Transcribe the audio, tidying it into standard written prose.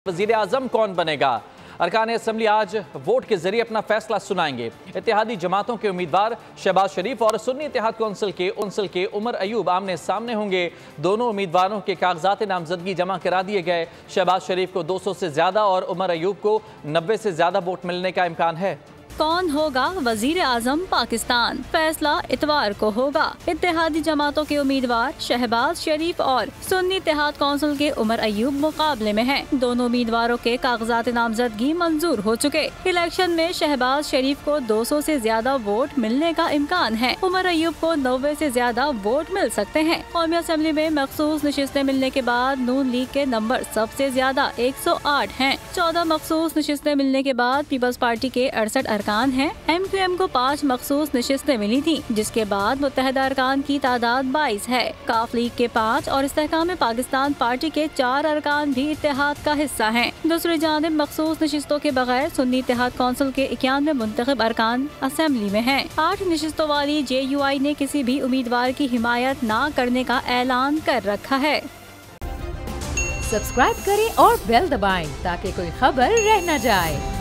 वज़ीर आज़म कौन बनेगा। अरकान असम्बली आज वोट के जरिए अपना फैसला सुनाएंगे। इत्तेहादी जमातों के उम्मीदवार शहबाज शरीफ और सुन्नी इत्तेहाद कौंसिल के उमर अयूब आमने सामने होंगे। दोनों उम्मीदवारों के कागजात नामजदगी जमा करा दिए गए। शहबाज शरीफ को 200 से ज्यादा और उमर अयूब को 90 से ज्यादा वोट मिलने का इम्कान है। कौन होगा वजीर आजम पाकिस्तान, फैसला इतवार को होगा। इत्तेहादी जमातों के उम्मीदवार शहबाज शरीफ और सुन्नी इत्तेहाद कौंसिल के उमर अयूब मुकाबले में हैं। दोनों उम्मीदवारों के कागजात नामजदगी मंजूर हो चुके। इलेक्शन में शहबाज शरीफ को 200 से ज्यादा वोट मिलने का इम्कान है। उमर अयूब को 90 से ज्यादा वोट मिल सकते हैं। कौमी असम्बली में मखसूस नशिस्तें मिलने के बाद नून लीग के नंबर सबसे ज्यादा 108 हैं। 14 मखसूस नशिस्तें मिलने के बाद पीपल्स पार्टी के 68 अरकान हैं। MQM को 5 मखसूस नशिस्तें मिली थी, जिसके बाद मुत्तहदा अरकान की तादाद 22 है। काफ लीग के 5 और इस्तेहकाम पाकिस्तान पार्टी के 4 अरकान भी इत्तेहाद का हिस्सा हैं। दूसरी जानिब मखसूस नशिस्तों के बगैर सुन्नी इत्तेहाद कौंसिल के 91 मुंतखब अरकान असेंबली में हैं। 8 नशिस्तों वाली JUI ने किसी भी उम्मीदवार की हिमायत न करने का ऐलान कर रखा है। सब्सक्राइब करें और बेल दबाएं ताकि कोई खबर रह न जाए।